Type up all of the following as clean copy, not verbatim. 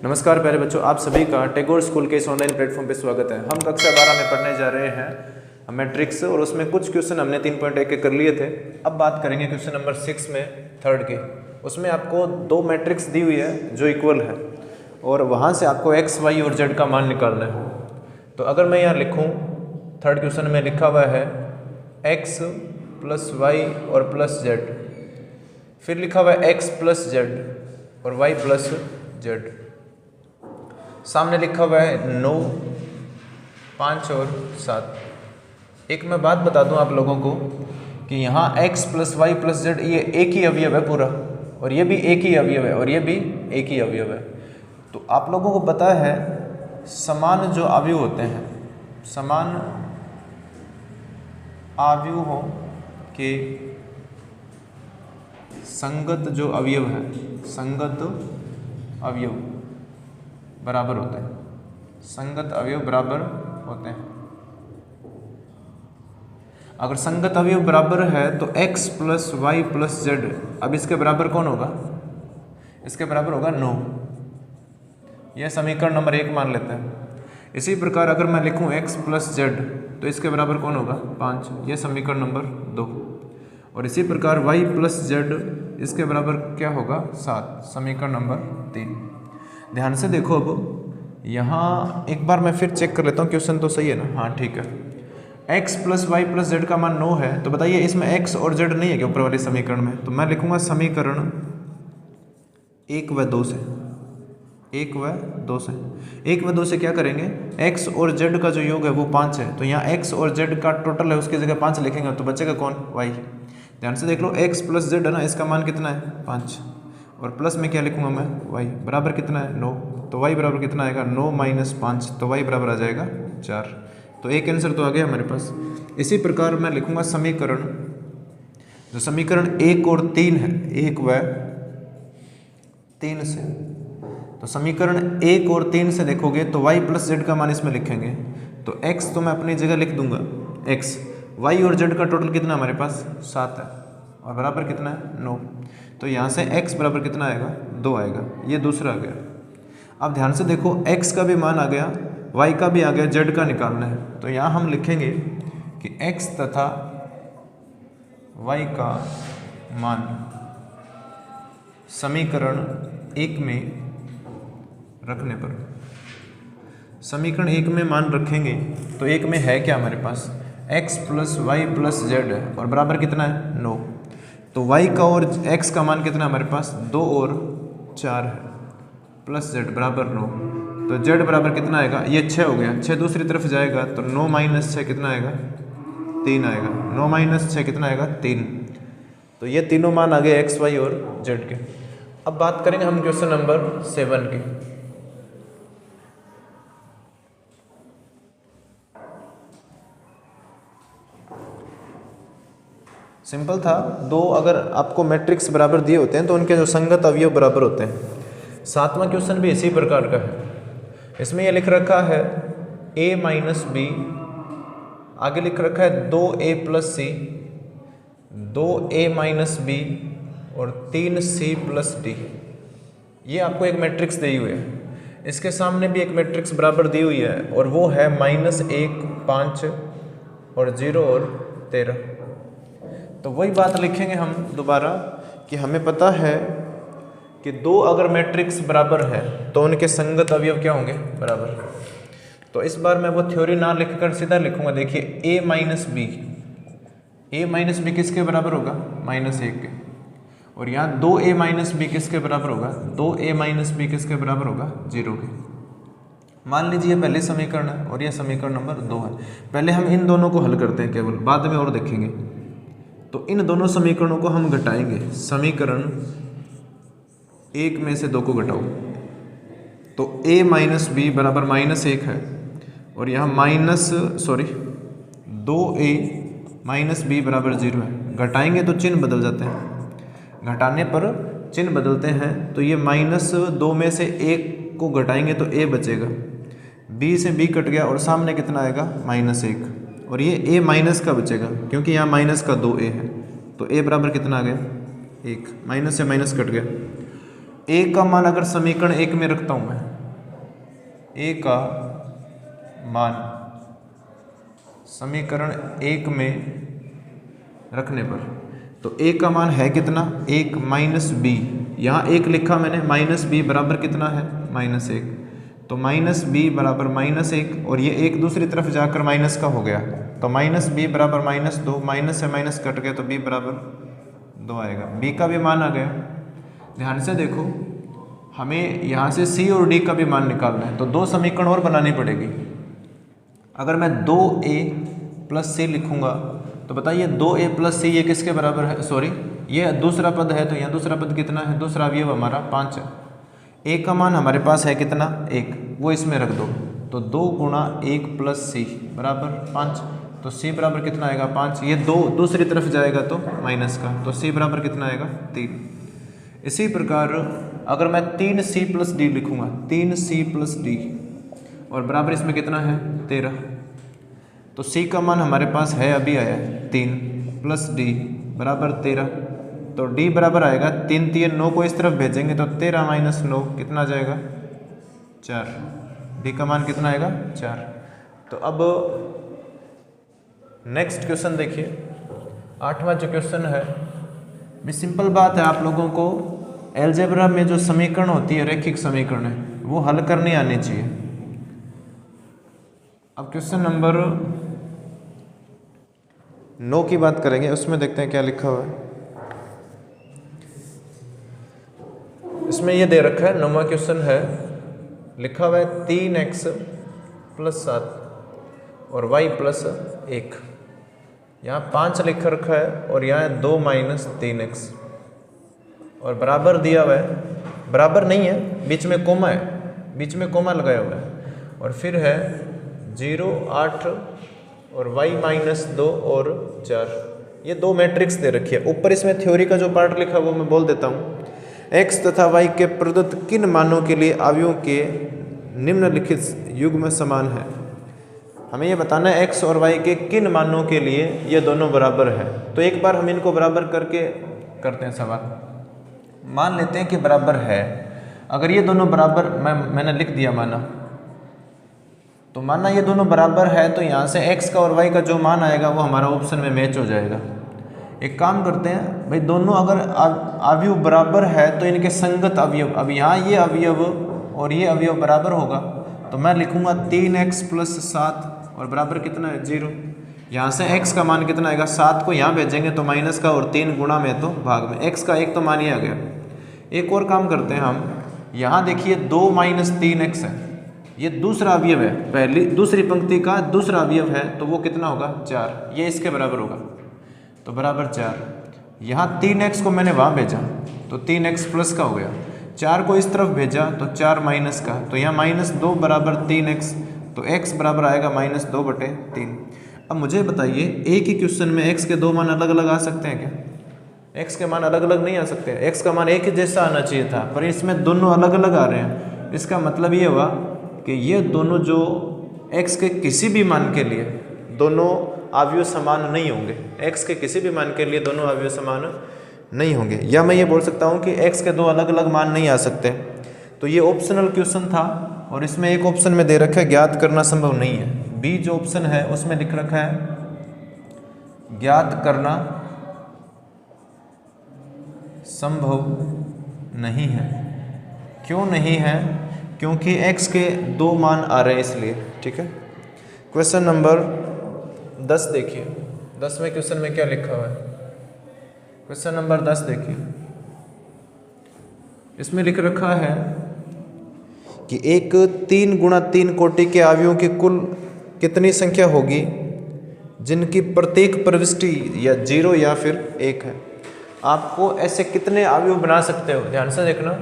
नमस्कार प्यारे बच्चों, आप सभी का टैगोर स्कूल के इस ऑनलाइन प्लेटफॉर्म पे स्वागत है। हम कक्षा 12 में पढ़ने जा रहे हैं मैट्रिक्स और उसमें कुछ क्वेश्चन हमने 3.1 के कर लिए थे। अब बात करेंगे क्वेश्चन नंबर 6 में थर्ड की। उसमें आपको दो मैट्रिक्स दी हुई है जो इक्वल है और वहाँ से आपको एक्स वाई और जेड का मान निकालना है। तो अगर मैं यहाँ लिखूँ, थर्ड क्वेश्चन में लिखा हुआ है एक्स प्लस वाई और प्लस जेड, फिर लिखा हुआ है एक्स प्लस जेड और वाई प्लस जेड, सामने लिखा हुआ है 9, 5 और 7। एक मैं बात बता दूं आप लोगों को कि यहाँ x plus Y plus Z ये एक ही अवयव है पूरा, और ये भी एक ही अवयव है और ये भी एक ही अवयव है। तो आप लोगों को पता है समान जो अवयव होते हैं, समान अवयवों के संगत जो अवयव है, संगत अवयव बराबर होते हैं, संगत अवयव बराबर होते हैं। अगर संगत अवयव बराबर है तो x plus Y plus Z, अब इसके बराबर कौन होगा? इसके बराबर होगा 9। यह समीकरण नंबर 1 मान लेते हैं। इसी प्रकार अगर मैं लिखूं x प्लस जेड तो इसके बराबर कौन होगा? 5। यह समीकरण नंबर 2। और इसी प्रकार y प्लस जेड इसके बराबर क्या होगा? 7, समीकरण नंबर 3। ध्यान से देखो, अब यहाँ एक बार मैं फिर चेक कर लेता हूँ क्वेश्चन तो सही है ना? हाँ ठीक है। x plus Y plus Z का मान 9 है, तो बताइए इसमें x और z नहीं है क्या ऊपर वाले समीकरण में? तो मैं लिखूंगा समीकरण 1 व 2 से, 1 व 2 से, 1 व 2 से क्या करेंगे? x और z का जो योग है वो 5 है, तो यहाँ x और z का टोटल है उसकी जगह 5 लिखेंगे, तो बचेगा कौन? y। ध्यान से देख लो, x प्लस जेड है ना, इसका मान कितना है? 5, और प्लस में क्या लिखूंगा मैं? y बराबर कितना है? 9। तो y बराबर कितना आएगा? 9 माइनस 5, तो y बराबर आ जाएगा 4। तो एक आंसर तो आ गया हमारे पास। इसी प्रकार मैं लिखूंगा समीकरण, जो समीकरण 1 और 3 है, 1 व 3 से, तो समीकरण 1 और 3 से देखोगे तो y प्लस जेड का मान इसमें लिखेंगे, तो x तो मैं अपनी जगह लिख दूंगा x, y और z का टोटल कितना हमारे पास? 7 है, और बराबर कितना है? 9। तो यहाँ से x बराबर कितना आएगा? 2 आएगा। ये दूसरा आ गया। अब ध्यान से देखो, x का भी मान आ गया, y का भी आ गया, z का निकालना है। तो यहाँ हम लिखेंगे कि x तथा y का मान समीकरण 1 में रखने पर, समीकरण 1 में मान रखेंगे तो 1 में है क्या हमारे पास? x plus Y plus Z है, और बराबर कितना है? 9। तो y का और x का मान कितना है हमारे पास? 2 और 4 है, प्लस z बराबर 9। तो z बराबर कितना आएगा? ये 6 हो गया, 6 दूसरी तरफ जाएगा तो 9 माइनस 6 कितना आएगा? 3 आएगा। 9 माइनस 6 कितना आएगा? 3। तो ये तीनों मान आ गए x, y और z के। अब बात करेंगे हम क्वेश्चन नंबर 7 की। सिंपल था, दो अगर आपको मैट्रिक्स बराबर दिए होते हैं तो उनके जो संगत अवयव बराबर होते हैं। 7वां क्वेश्चन भी इसी प्रकार का है। इसमें यह लिख रखा है a माइनस बी, आगे लिख रखा है 2a प्लस सी, 2a माइनस बी और 3c प्लस डी। ये आपको एक मैट्रिक्स दी हुई है। इसके सामने भी एक मैट्रिक्स बराबर दी हुई है और वो है -1, 5 और 0 और 13। तो वही बात लिखेंगे हम दोबारा कि हमें पता है कि दो अगर मैट्रिक्स बराबर है तो उनके संगत अवयव क्या होंगे? बराबर। तो इस बार मैं वो थ्योरी ना लिखकर सीधा लिखूंगा। देखिए a minus B, a minus B किसके बराबर होगा? -1 के। और यहाँ 2a माइनस बी किसके बराबर होगा? 2a माइनस बी किसके बराबर होगा? 0 के। मान लीजिए पहले समीकरण है और यह समीकरण नंबर 2 है। पहले हम इन दोनों को हल करते हैं केवल, बाद में और देखेंगे। तो इन दोनों समीकरणों को हम घटाएंगे। समीकरण 1 में से 2 को घटाओ तो a माइनस बी बराबर -1 है, और यहाँ 2a माइनस बी बराबर 0 है। घटाएंगे तो चिन्ह बदल जाते हैं, घटाने पर चिन्ह बदलते हैं। तो ये -2 में से 1 को घटाएंगे तो a बचेगा, b से b कट गया और सामने कितना आएगा? -1, और ये a माइनस का बचेगा क्योंकि यहाँ माइनस का 2a है। तो a बराबर कितना आ गया? 1, माइनस से माइनस कट गया। ए का मान अगर समीकरण 1 में रखता हूँ मैं ए का मान समीकरण 1 में रखने पर, तो ए का मान है कितना, 1 माइनस बी, यहाँ 1 लिखा मैंने, माइनस बी बराबर कितना है, -1, तो माइनस बी बराबर -1, और ये एक दूसरी तरफ जाकर माइनस का हो गया, तो माइनस बी बराबर -2, माइनस से माइनस कट गया तो बी बराबर 2 आएगा, बी का भी मान आ गया। ध्यान से देखो, हमें यहाँ से सी और डी का भी मान निकालना है, तो 2 समीकरण और बनानी पड़ेगी। अगर मैं 2a प्लस सी लिखूँगा तो बताइए 2a प्लस सी ये किसके बराबर है, सॉरी ये दूसरा पद है, तो यहाँ दूसरा पद कितना है, दूसरा अवयव हमारा 5 है। a का मान हमारे पास है कितना, 1, वो इसमें रख दो, तो 2 गुणा 1 प्लस सी बराबर 5, तो c बराबर कितना आएगा 5, ये 2 दूसरी तरफ जाएगा तो माइनस का, तो c बराबर कितना आएगा 3। इसी प्रकार अगर मैं 3c प्लस डी लिखूँगा, 3c प्लस डी, और बराबर इसमें कितना है 13, तो c का मान हमारे पास है अभी आया 3 प्लस डी बराबर 13, तो d बराबर आएगा 3 3 9 को इस तरफ भेजेंगे तो 13 माइनस 9 कितना आ जाएगा 4, d का मान कितना आएगा 4। तो अब नेक्स्ट क्वेश्चन देखिए, 8वां जो क्वेश्चन है, भी सिंपल बात है, आप लोगों को अलजेब्रा में जो समीकरण होती है, रैखिक समीकरण है, वो हल करनी आनी चाहिए। अब क्वेश्चन नंबर 9 की बात करेंगे, उसमें देखते हैं क्या लिखा हुआ है। इसमें ये दे रखा है, 9वां क्वेश्चन है, लिखा हुआ है 3x प्लस 7 और y प्लस 1, यहाँ 5 लिख रखा है और यहाँ 2 माइनस 3x, और बराबर दिया हुआ है, बराबर नहीं है, बीच में कोमा है, बीच में कोमा लगाया हुआ है, और फिर है 0 8 और y माइनस 2 और 4, ये 2 मैट्रिक्स दे रखी है। ऊपर इसमें थ्योरी का जो पार्ट लिखा है वो मैं बोल देता हूँ, x तथा y के प्रदत्त किन मानों के लिए अवयवों के निम्नलिखित युग्म समान है। हमें ये बताना है x और y के किन मानों के लिए ये दोनों बराबर है। तो एक बार हम इनको बराबर करके करते हैं सवाल। मान लेते हैं कि बराबर है, अगर ये दोनों बराबर, मैंने लिख दिया माना, तो माना ये दोनों बराबर है, तो यहाँ से x का और y का जो मान आएगा वो हमारा ऑप्शन में मैच हो जाएगा। एक काम करते हैं भाई, दोनों अगर अवयव बराबर है तो इनके संगत अवयव, अब यहाँ ये अवयव और ये अवयव बराबर होगा, तो मैं लिखूँगा 3x प्लस 7 और बराबर कितना है 0। यहाँ से x का मान कितना आएगा, 7 को यहाँ भेजेंगे तो माइनस का, और 3 गुणा में तो भाग में, x का 1 तो मान ही आ गया। एक और काम करते हैं हम, यहाँ देखिए 2 माइनस 3x है, ये दूसरा अवयव है, पहली दूसरी पंक्ति का दूसरा अवयव है, तो वो कितना होगा 4, ये इसके बराबर होगा, तो बराबर 4। यहाँ 3x को मैंने वहाँ भेजा तो 3x प्लस का हो गया, 4 को इस तरफ भेजा तो 4 माइनस का, तो यहाँ -2 बराबर 3x, तो x बराबर आएगा -2/3। अब मुझे बताइए, एक ही क्वेश्चन में x के 2 मान अलग अलग आ सकते हैं क्या? x के मान अलग अलग नहीं आ सकते, x का मान एक ही जैसा आना चाहिए था, पर इसमें दोनों अलग अलग आ रहे हैं। इसका मतलब ये हुआ कि ये दोनों जो x के किसी भी मान के लिए दोनों अवयव समान नहीं होंगे, x के किसी भी मान के लिए दोनों अवयव समान नहीं होंगे, या मैं ये बोल सकता हूँ कि x के 2 अलग अलग मान नहीं आ सकते। तो ये ऑप्शनल क्वेश्चन था, और इसमें एक ऑप्शन में दे रखा है ज्ञात करना संभव नहीं है। बी जो ऑप्शन है उसमें लिख रखा है ज्ञात करना संभव नहीं है। क्यों नहीं है? क्योंकि x के 2 मान आ रहे हैं इसलिए। ठीक है, क्वेश्चन नंबर 10 देखिए, 10वें क्वेश्चन में क्या लिखा हुआ है। क्वेश्चन नंबर 10 देखिए, इसमें लिख रखा है कि एक 3 गुणा 3 कोटि के अवयवों की कुल कितनी संख्या होगी जिनकी प्रत्येक प्रविष्टि या 0 या फिर 1 है। आपको ऐसे कितने अवयव बना सकते हो, ध्यान से देखना।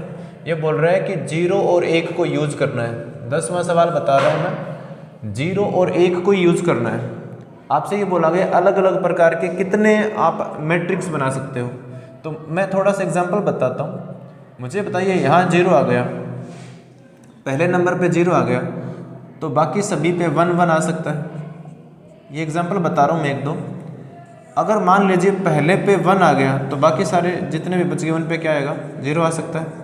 ये बोल रहा है कि 0 और 1 को यूज करना है। 10वां सवाल बता रहा हूँ मैं, 0 और 1 को यूज करना है। आपसे ये बोला गया अलग अलग प्रकार के कितने आप मैट्रिक्स बना सकते हो। तो मैं थोड़ा सा एग्जांपल बताता हूँ। मुझे बताइए, यहाँ 0 आ गया, पहले नंबर पे 0 आ गया, तो बाकी सभी पे 1 1 आ सकता है। ये एग्जांपल बता रहा हूँ मैं 1 2। अगर मान लीजिए पहले पे 1 आ गया, तो बाकी सारे जितने भी बच गए उन पे क्या आएगा, 0 आ सकता है।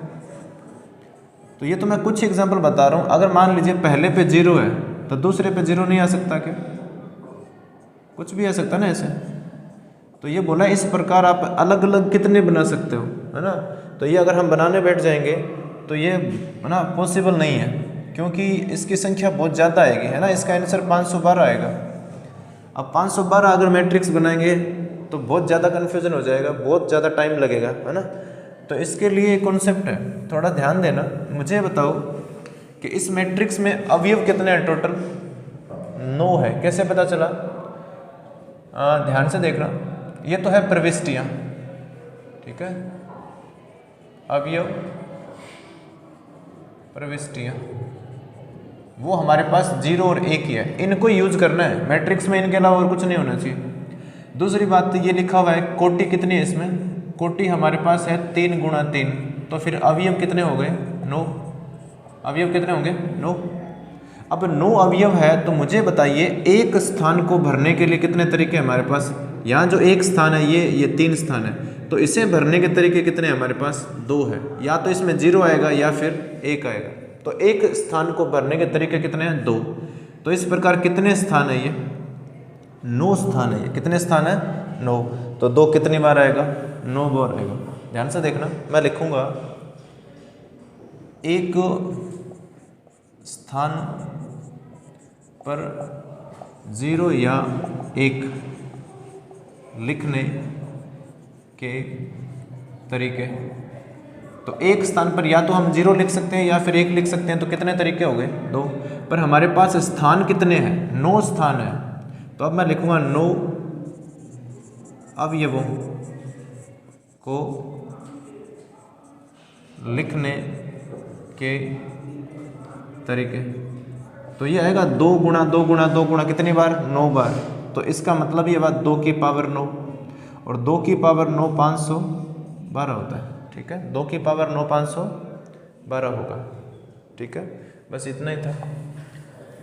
तो ये तो मैं कुछ एग्जाम्पल बता रहा हूँ। अगर मान लीजिए पहले पे 0 है तो दूसरे पे 0 नहीं आ सकता क्या? कुछ भी आ सकता ना ऐसे। तो ये बोला इस प्रकार आप अलग अलग कितने बना सकते हो, है ना। तो ये अगर हम बनाने बैठ जाएंगे तो ये है ना पॉसिबल नहीं है, क्योंकि इसकी संख्या बहुत ज़्यादा आएगी, है ना। इसका आंसर 512 आएगा। अब 512 अगर मैट्रिक्स बनाएंगे तो बहुत ज़्यादा कन्फ्यूजन हो जाएगा, बहुत ज़्यादा टाइम लगेगा, है ना। तो इसके लिए कॉन्सेप्ट है, थोड़ा ध्यान देना। मुझे बताओ कि इस मैट्रिक्स में अवयव कितने हैं टोटल? 9 है। कैसे पता चला? ध्यान से देखना। ये तो है प्रविष्टियाँ, ठीक है, अवयव प्रविष्टियाँ, वो हमारे पास 0 और 1 ही है। इनको यूज करना है मैट्रिक्स में, इनके अलावा और कुछ नहीं होना चाहिए। दूसरी बात ये लिखा हुआ है कोटि कितनी है इसमें? कोटि हमारे पास है 3 गुणा 3, तो फिर अवयव कितने हो गए? 9। अवयव कितने होंगे? 9। अब 9 अवयव है तो मुझे बताइए एक स्थान को भरने के लिए कितने तरीके हमारे पास? यहाँ जो एक स्थान है ये 3 स्थान है, तो इसे भरने के तरीके कितने हमारे पास? 2 है। या तो इसमें 0 आएगा या फिर 1 आएगा। तो एक स्थान को भरने के तरीके कितने हैं? 2। तो इस प्रकार कितने स्थान है ये? 9 स्थान है ये। कितने स्थान है? 9। तो 2 कितनी बार आएगा? 9 बार आएगा। ध्यान से देखना, मैं लिखूंगा एक स्थान पर 0 या 1 लिखने के तरीके। तो एक स्थान पर या तो हम 0 लिख सकते हैं या फिर 1 लिख सकते हैं। तो कितने तरीके हो गए? 2। पर हमारे पास स्थान कितने हैं? 9 स्थान है। तो अब मैं लिखूंगा 9 अवयवों को लिखने के तरीके। तो ये आएगा 2 गुणा 2 गुणा 2 गुणा कितनी बार? 9 बार। तो इसका मतलब ये बात 2 की पावर 9, और 2 की पावर 9 512 होता है, ठीक है। 2 की पावर 9 512 होगा, ठीक है। बस इतना ही था।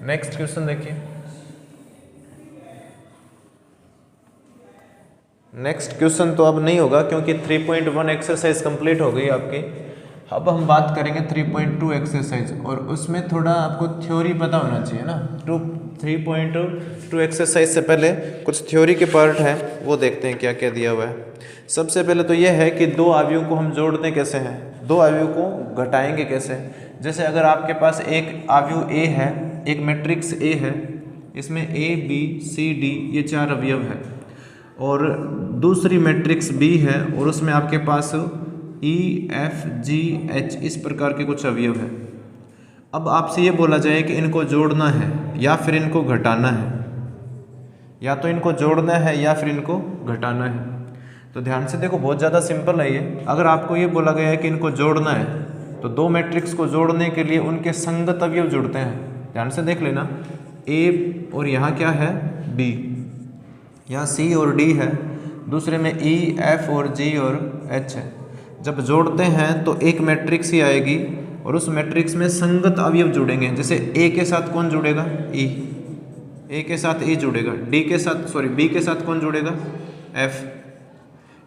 नेक्स्ट क्वेश्चन देखिए। नेक्स्ट क्वेश्चन तो अब नहीं होगा क्योंकि 3.1 एक्सरसाइज कंप्लीट हो गई आपकी। अब हम बात करेंगे 3.2 एक्सरसाइज, और उसमें थोड़ा आपको थ्योरी पता होना चाहिए ना। 3.2 एक्सरसाइज से पहले कुछ थ्योरी के पार्ट है, वो देखते हैं क्या क्या दिया हुआ है। सबसे पहले तो ये है कि 2 अवयवों को हम जोड़ते कैसे हैं, 2 अवयवों को घटाएंगे कैसे। जैसे अगर आपके पास एक अवयव A है, एक मैट्रिक्स A है, इसमें A B C D ये 4 अवयव है, और दूसरी मैट्रिक्स B है और उसमें आपके पास E F G H इस प्रकार के कुछ अवयव है। अब आपसे ये बोला जाए कि इनको जोड़ना है या फिर इनको घटाना है, या तो इनको जोड़ना है या फिर इनको घटाना है। तो ध्यान से देखो, बहुत ज़्यादा सिंपल है ये। अगर आपको ये बोला गया है कि इनको जोड़ना है तो 2 मैट्रिक्स को जोड़ने के लिए उनके संगत अवयव जुड़ते हैं। ध्यान से देख लेना, A और यहाँ क्या है? B, यहाँ C और D है, दूसरे में E F और G और H है। जब जोड़ते हैं तो एक मैट्रिक्स ही आएगी और उस मैट्रिक्स में संगत अवयव जुड़ेंगे। जैसे A के साथ कौन जुड़ेगा? E, A के साथ E जुड़ेगा, B के साथ कौन जुड़ेगा? F,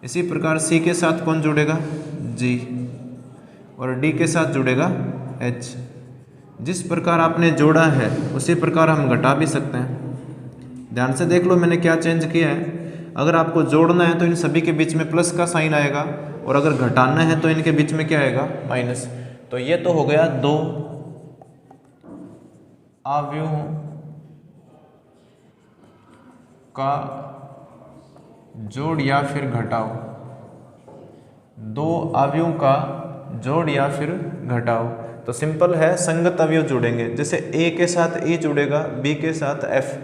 इसी प्रकार C के साथ कौन जुड़ेगा? G, और D के साथ जुड़ेगा H। जिस प्रकार आपने जोड़ा है उसी प्रकार हम घटा भी सकते हैं। ध्यान से देख लो मैंने क्या चेंज किया है। अगर आपको जोड़ना है तो इन सभी के बीच में प्लस का साइन आएगा, और अगर घटाना है तो इनके बीच में क्या आएगा? माइनस। तो ये तो हो गया 2 अवयवों का जोड़ या फिर घटाव। 2 अवयवों का जोड़ या फिर घटाव। तो सिंपल है, संगत अवयव जुड़ेंगे। जैसे A के साथ E जुड़ेगा, B के साथ F।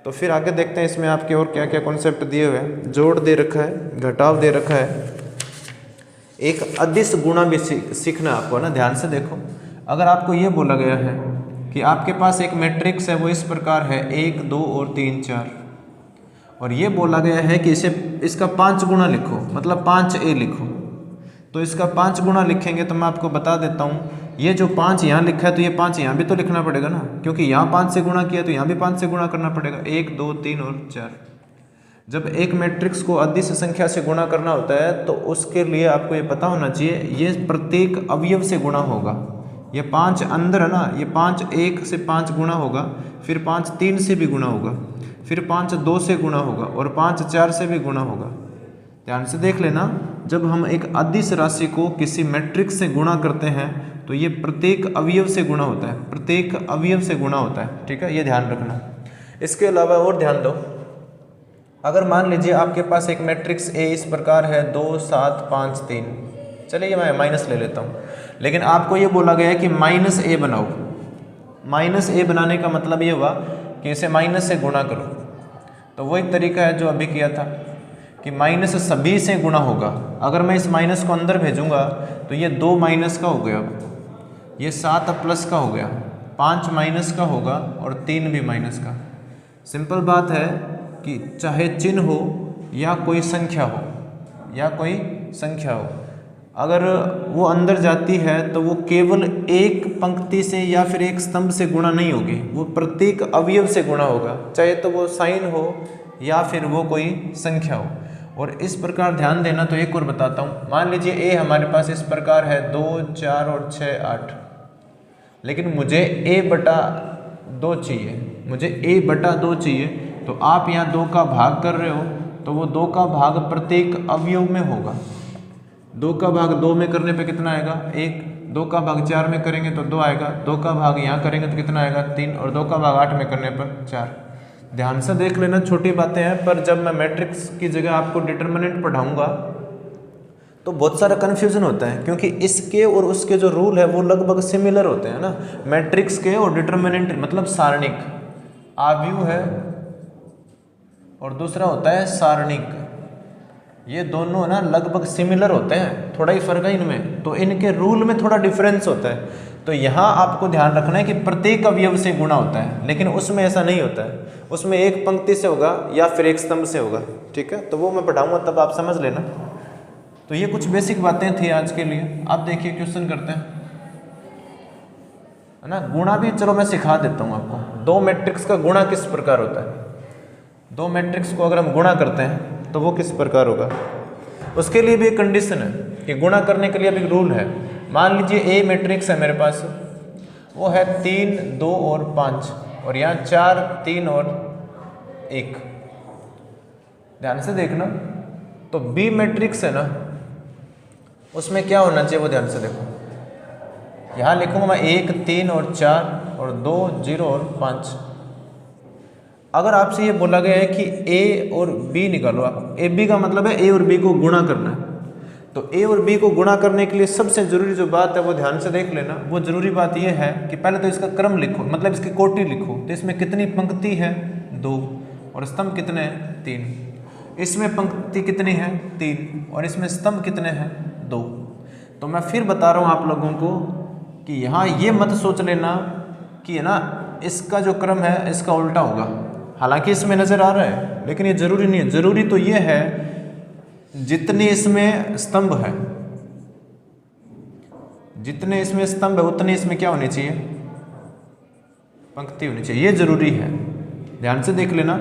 तो फिर आगे देखते हैं इसमें आपके और क्या क्या कॉन्सेप्ट दिए हुए हैं। जोड़ दे रखा है, घटाव दे रखा है, एक अदिश गुणा भी सीखना है आपको ना। ध्यान से देखो, अगर आपको ये बोला गया है कि आपके पास एक मैट्रिक्स है वो इस प्रकार है 1 2 और 3 4, और ये बोला गया है कि इसका 5 गुणा लिखो, मतलब 5A लिखो। तो इसका 5 गुणा लिखेंगे तो मैं आपको बता देता हूँ, ये जो 5 यहाँ लिखा है तो ये 5 यहाँ भी तो लिखना पड़ेगा ना, क्योंकि यहाँ 5 से गुणा किया तो यहाँ भी 5 से गुणा करना पड़ेगा। 1 2 3 और 4। जब एक मैट्रिक्स को अदिश संख्या से गुणा करना होता है तो उसके लिए आपको ये पता होना चाहिए ये प्रत्येक अवयव से गुणा होगा, ये 5 अंदर है ना, ये 5 1 से 5 गुना होगा, फिर 5 3 से भी गुना होगा, फिर 5 2 से गुना होगा और 5 4 से भी गुना होगा। ध्यान से देख लेना, जब हम एक अदिश राशि को किसी मैट्रिक्स से गुणा करते हैं तो ये प्रत्येक अवयव से गुणा होता है, प्रत्येक अवयव से गुणा होता है, ठीक है, ये ध्यान रखना। इसके अलावा और ध्यान दो, अगर मान लीजिए आपके पास एक मैट्रिक्स ए इस प्रकार है 2 7 5 3, चलिए मैं माइनस ले लेता हूँ, लेकिन आपको ये बोला गया है कि माइनस ए बनाओ। माइनस ए बनाने का मतलब ये हुआ कि इसे माइनस से गुणा करो, तो वो एक तरीका है जो अभी किया था कि माइनस सभी से गुणा होगा। अगर मैं इस माइनस को अंदर भेजूंगा तो ये 2 माइनस का हो गया, ये 7 प्लस का हो गया, 5 माइनस का होगा और 3 भी माइनस का। सिंपल बात है कि चाहे चिन्ह हो या कोई संख्या हो, या कोई संख्या हो, अगर वो अंदर जाती है तो वो केवल एक पंक्ति से या फिर एक स्तंभ से गुणा नहीं होगी, वो प्रत्येक अवयव से गुणा होगा, चाहे तो वो साइन हो या फिर वो कोई संख्या हो। और इस प्रकार ध्यान देना। तो एक और बताता हूँ, मान लीजिए ए हमारे पास इस प्रकार है 2 4 और 6 8, लेकिन मुझे a बटा 2 चाहिए, मुझे a बटा 2 चाहिए, तो आप यहाँ 2 का भाग कर रहे हो तो वो 2 का भाग प्रत्येक अवयव में होगा। 2 का भाग 2 में करने पे कितना आएगा 1, 2 का भाग 4 में करेंगे तो 2 आएगा, 2 का भाग यहाँ करेंगे तो कितना आएगा 3, और 2 का भाग 8 में करने पर 4। ध्यान से देख लेना, छोटी बातें हैं, पर जब मैं मैट्रिक्स की जगह आपको डिटरमिनेंट पढ़ाऊंगा तो बहुत सारा कन्फ्यूजन होता है, क्योंकि इसके और उसके जो रूल है वो लगभग सिमिलर होते हैं ना। मैट्रिक्स के और डिटरमिनेंट मतलब सारणिक, आव्यूह है और दूसरा होता है सारणिक, ये दोनों ना लगभग सिमिलर होते हैं, थोड़ा ही फर्क है इनमें, तो इनके रूल में थोड़ा डिफरेंस होता है। तो यहाँ आपको ध्यान रखना है कि प्रत्येक अवयव से गुणा होता है, लेकिन उसमें ऐसा नहीं होता है, उसमें एक पंक्ति से होगा या फिर एक स्तंभ से होगा, ठीक है। तो वो मैं पढ़ाऊंगा तब आप समझ लेना। तो ये कुछ बेसिक बातें थी आज के लिए। अब देखिए क्वेश्चन करते हैं, है ना। गुणा भी चलो मैं सिखा देता हूँ आपको, 2 मैट्रिक्स का गुणा किस प्रकार होता है। 2 मैट्रिक्स को अगर हम गुणा करते हैं तो वो किस प्रकार होगा, उसके लिए भी एक कंडीशन है कि गुणा करने के लिए भी रूल है। मान लीजिए ए मैट्रिक्स है मेरे पास, वो है 3 2 और 5, और यहाँ 4 3 और 1। ध्यान से देखना, तो बी मैट्रिक्स है ना, उसमें क्या होना चाहिए वो ध्यान से देखो। यहाँ लिखूंगा मैं 1 3 और 4 और 2 0 और 5। अगर आपसे ये बोला गया है कि ए और बी निकालो, आप ए बी का मतलब है ए और बी को गुणा करना है, तो ए और बी को गुणा करने के लिए सबसे जरूरी जो बात है वो ध्यान से देख लेना। वो जरूरी बात ये है कि पहले तो इसका क्रम लिखो, मतलब इसकी कोटि लिखो। तो इसमें कितनी पंक्ति है 2, और स्तंभ कितने हैं 3। इसमें पंक्ति कितनी है 3, और इसमें स्तंभ कितने हैं 2। तो मैं फिर बता रहा हूँ आप लोगों को कि यहाँ ये मत सोच लेना कि है ना इसका जो क्रम है इसका उल्टा होगा, हालांकि इसमें नजर आ रहा है, लेकिन ये जरूरी नहीं है। जरूरी तो ये है जितने इसमें स्तंभ है, जितने इसमें स्तंभ है उतने इसमें क्या होनी चाहिए, पंक्ति होनी चाहिए, ये जरूरी है। ध्यान से देख लेना,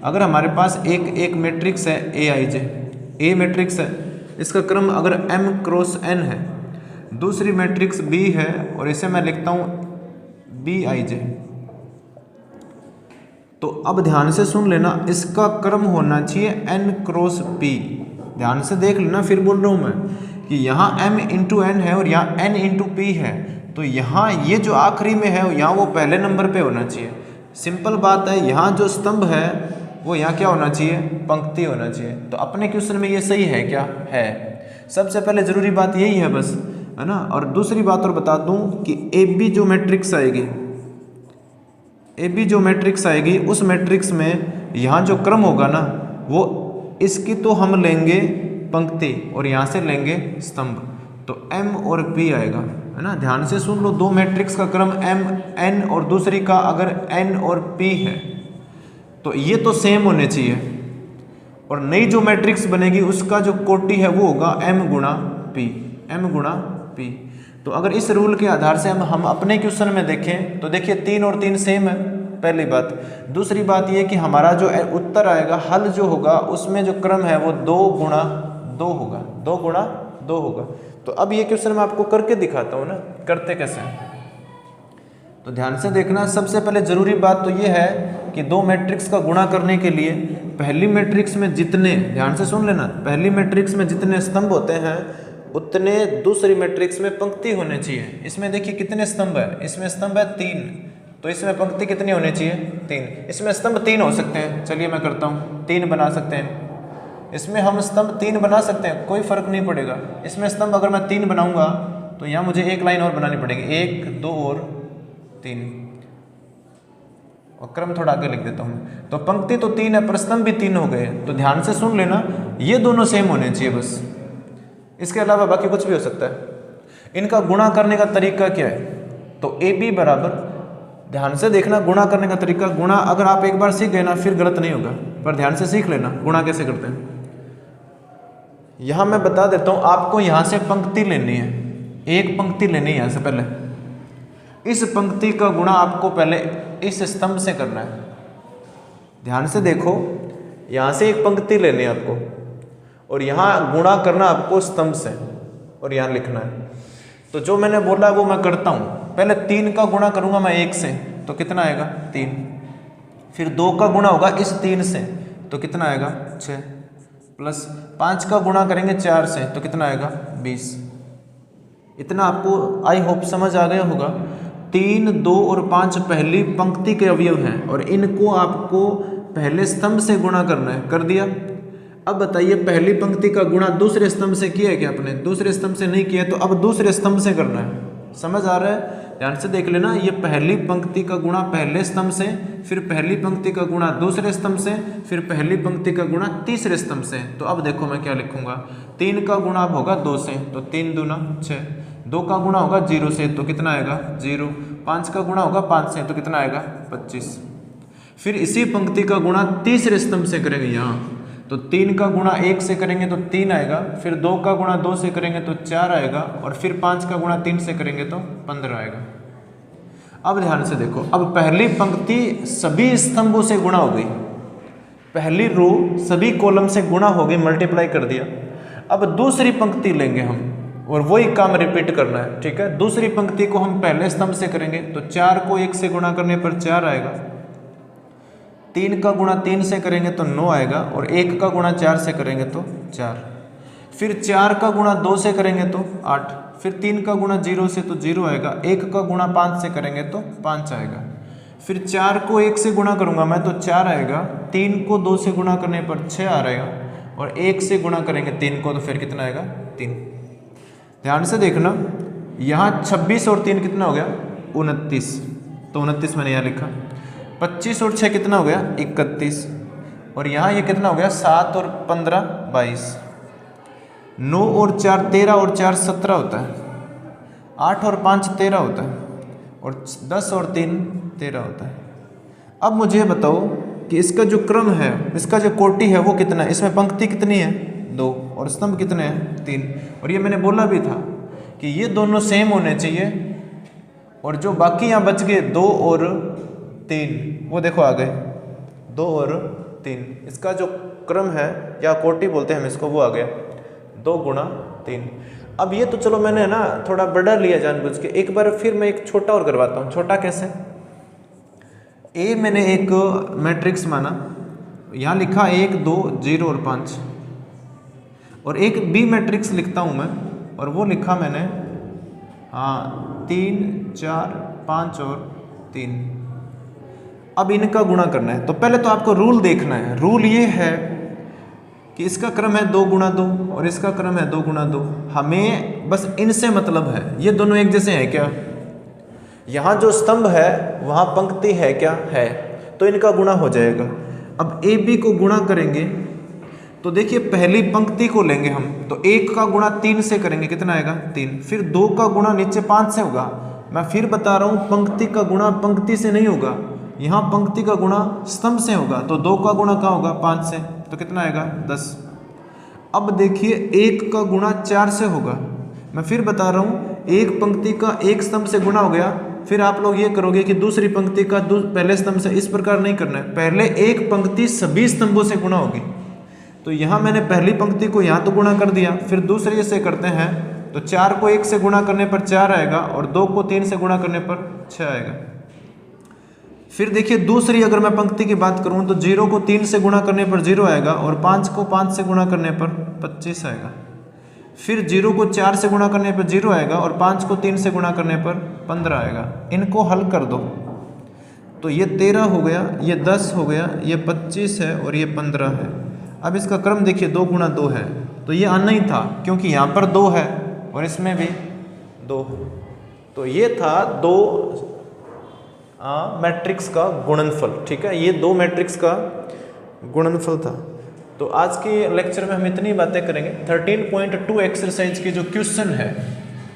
अगर हमारे पास एक मैट्रिक्स है ए आई जे, ए मैट्रिक्स है, इसका क्रम अगर m क्रॉस n है, दूसरी मैट्रिक्स b है और इसे मैं लिखता हूं b आई जे, तो अब ध्यान से सुन लेना, इसका क्रम होना चाहिए n क्रॉस p। ध्यान से देख लेना, फिर बोल रहा हूं मैं कि यहाँ m इंटू n है और यहाँ n इंटू p है, तो यहाँ ये जो आखिरी में है यहाँ वो पहले नंबर पे होना चाहिए। सिंपल बात है, यहाँ जो स्तंभ है वो यहाँ क्या होना चाहिए, पंक्ति होना चाहिए। तो अपने क्वेश्चन में ये सही है क्या, है। सबसे पहले जरूरी बात यही है बस, है ना। और दूसरी बात और बता दूं कि ए बी जो मैट्रिक्स आएगी, ए बी जो मैट्रिक्स आएगी उस मैट्रिक्स में यहाँ जो क्रम होगा ना वो इसकी तो हम लेंगे पंक्ति और यहाँ से लेंगे स्तंभ, तो m और p आएगा, है ना। ध्यान से सुन लो, 2 मैट्रिक्स का क्रम m n और दूसरी का अगर n और p है तो ये तो सेम होने चाहिए, और नई जो मैट्रिक्स बनेगी उसका जो कोटि है वो होगा m गुणा p, m गुणा p। तो अगर इस रूल के आधार से हम अपने क्वेश्चन में देखें तो देखिए 3 और 3 सेम है, पहली बात। दूसरी बात ये कि हमारा जो उत्तर आएगा, हल जो होगा उसमें जो क्रम है वो 2 गुणा 2 होगा, 2 गुणा 2 होगा। तो अब ये क्वेश्चन मैं आपको करके दिखाता हूँ ना, करते कैसे हैं। तो ध्यान से देखना, सबसे पहले ज़रूरी बात तो ये है कि दो मैट्रिक्स का गुणा करने के लिए पहली मैट्रिक्स में जितने, ध्यान से सुन लेना, पहली मैट्रिक्स में जितने स्तंभ होते हैं उतने दूसरी मैट्रिक्स में पंक्ति होने चाहिए। इसमें देखिए कितने स्तंभ है, इसमें स्तंभ है 3, तो इसमें पंक्ति कितनी होनी चाहिए 3। इसमें स्तंभ 3 हो सकते हैं, चलिए मैं करता हूँ, 3 बना सकते हैं। इसमें हम स्तंभ 3 बना सकते हैं, कोई फर्क नहीं पड़ेगा। इसमें स्तंभ अगर मैं 3 बनाऊंगा तो यहाँ मुझे एक लाइन और बनानी पड़ेगी, 1 2 और 3, और क्रम थोड़ा आगे लिख देता हूँ। तो पंक्ति तो 3 है पर स्तंभ भी 3 हो गए। तो ध्यान से सुन लेना, ये दोनों सेम होने चाहिए बस, इसके अलावा बाकी कुछ भी हो सकता है। इनका गुणा करने का तरीका क्या है, तो ए बी बराबर, ध्यान से देखना गुणा करने का तरीका, गुणा अगर आप एक बार सीख गए ना फिर गलत नहीं होगा, पर ध्यान से सीख लेना गुणा कैसे करते हैं। यहां मैं बता देता हूं, आपको यहां से पंक्ति लेनी है, एक पंक्ति लेनी है यहां से पहले। इस पंक्ति का गुणा आपको पहले इस स्तंभ से करना है। ध्यान से देखो, यहां से एक पंक्ति लेनी है आपको और यहां गुणा करना आपको स्तंभ से और यहां लिखना है। तो जो मैंने बोला वो मैं करता हूं। पहले 3 का गुणा करूंगा मैं 1 से, तो कितना आएगा 3। फिर 2 का गुणा होगा इस 3 से, तो कितना आएगा 6, प्लस 5 का गुणा करेंगे 4 से, तो कितना आएगा 20। इतना आपको आई होप समझ आ गया होगा। 3, 2 और 5 पहली पंक्ति के अवयव हैं और इनको आपको पहले स्तंभ से गुणा करना है, कर दिया। अब बताइए पहली पंक्ति का गुणा दूसरे स्तंभ से किया है क्या आपने, दूसरे स्तंभ से नहीं किया, तो अब दूसरे स्तंभ से करना है। समझ आ रहा है, ध्यान से देख लेना, ये पहली पंक्ति का गुणा पहले स्तंभ से, फिर पहली पंक्ति का गुणा दूसरे स्तंभ से, फिर पहली पंक्ति का गुणा तीसरे स्तंभ से। तो अब देखो मैं क्या लिखूंगा, 3 का गुणा अब होगा 2 से, तो 3 दूना 6, 2 का गुणा होगा 0 से, तो कितना आएगा 0, 5 का गुणा होगा 5 से, तो कितना आएगा 25। फिर इसी पंक्ति का गुणा तीसरे स्तंभ से करेंगे यहाँ, तो 3 का गुणा 1 से करेंगे तो 3 आएगा, फिर 2 का गुणा 2 से करेंगे तो 4 आएगा, और फिर 5 का गुणा 3 से करेंगे तो 15 आएगा। अब ध्यान से देखो, अब पहली पंक्ति सभी स्तंभों से गुणा हो गई, पहली रो सभी कॉलम से गुणा हो गई, मल्टीप्लाई कर दिया। अब दूसरी पंक्ति लेंगे हम और वही काम रिपीट करना है, ठीक है। दूसरी पंक्ति को हम पहले स्तंभ से करेंगे, तो 4 को 1 से गुणा करने पर 4 आएगा, 3 का गुणा 3 से करेंगे तो 9 आएगा, और 1 का गुणा 4 से करेंगे तो 4, फिर 4 का गुणा 2 से करेंगे तो 8, फिर 3 का गुणा 0 से तो 0 आएगा, 1 का गुणा 5 से करेंगे तो 5 आएगा, फिर 4 को 1 से गुणा करूंगा मैं तो 4 आएगा, 3 को 2 से गुणा करने पर 6 आ रहेगा, और 1 से गुणा करेंगे 3 को तो फिर कितना आएगा 3। ध्यान से देखना, यहाँ 26 और 3 कितना हो गया 29, तो 29 मैंने यहाँ लिखा। 25 और 6 कितना हो गया 31, और यहाँ ये कितना हो गया 7 और 15 22, 9 और 4 13 और 4 17 होता है, 8 और 5 13 होता है, और 10 और 3 13 होता है। अब मुझे बताओ कि इसका जो क्रम है, इसका जो कोटि है वो कितना है, इसमें पंक्ति कितनी है 2 और स्तंभ कितने हैं 3, और ये मैंने बोला भी था कि ये दोनों सेम होने चाहिए, और जो बाकी यहाँ बच गए 2 और 3 वो देखो आ गए 2 और 3, इसका जो क्रम है या कोटि बोलते हैं हम इसको, वो आ गया 2 गुणा 3। अब ये तो चलो मैंने ना थोड़ा बड़ा लिया जानबूझ के, एक बार फिर मैं एक छोटा और करवाता हूँ। छोटा कैसे, ए मैंने एक मैट्रिक्स माना, यहाँ लिखा 1 2 0 और 5, और एक बी मैट्रिक्स लिखता हूँ मैं, और वो लिखा मैंने 3 4 5 और 3। अब इनका गुणा करना है, तो पहले तो आपको रूल देखना है। रूल ये है कि इसका क्रम है 2 गुणा 2 और इसका क्रम है 2 गुणा 2। हमें बस इनसे मतलब है, ये दोनों एक जैसे हैं क्या, यहाँ जो स्तंभ है वहाँ पंक्ति है क्या, है, तो इनका गुणा हो जाएगा। अब ए बी को गुणा करेंगे तो देखिए पहली पंक्ति को लेंगे हम, तो 1 का गुणा 3 से करेंगे, कितना आएगा 3, फिर 2 का गुणा नीचे 5 से होगा। मैं फिर बता रहा हूँ, पंक्ति का गुणा पंक्ति से नहीं होगा, यहाँ पंक्ति का गुणा स्तंभ से होगा, तो 2 का गुणा कहाँ होगा 5 से, तो कितना आएगा 10। अब देखिए 1 का गुणा 4 से होगा। मैं फिर बता रहा हूँ, एक पंक्ति का एक स्तंभ से गुणा हो गया, फिर आप लोग ये करोगे कि दूसरी पंक्ति का पहले स्तंभ से, इस प्रकार नहीं करना है, पहले एक पंक्ति सभी स्तंभों से गुणा होगी। तो यहाँ मैंने पहली पंक्ति को यहाँ तो गुणा कर दिया, फिर दूसरे से करते हैं, तो 4 को 1 से गुणा करने पर 4 आएगा, और 2 को 3 से गुणा करने पर 6 आएगा। फिर देखिए दूसरी अगर मैं पंक्ति की बात करूं तो 0 को 3 से गुणा करने पर 0 आएगा और 5 को 5 से गुणा करने पर 25 आएगा। फिर 0 को 4 से गुणा करने पर 0 आएगा और 5 को 3 से गुणा करने पर 15 आएगा। इनको हल कर दो तो ये 13 हो गया, ये 10 हो गया, ये 25 है और ये 15 है। अब इसका क्रम देखिए 2 गुणा 2 है, तो ये आना ही था क्योंकि यहाँ पर 2 है और इसमें भी 2, तो ये था 2 मैट्रिक्स का गुणनफल। ठीक है, ये 2 मैट्रिक्स का गुणनफल था। तो आज के लेक्चर में हम इतनी बातें करेंगे। 13.2 एक्सरसाइज की जो क्वेश्चन है,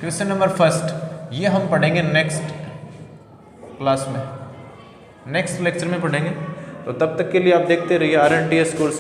क्वेश्चन नंबर फर्स्ट, ये हम पढ़ेंगे नेक्स्ट क्लास में, नेक्स्ट लेक्चर में पढ़ेंगे। तो तब तक के लिए आप देखते रहिए RNTS कोर्स।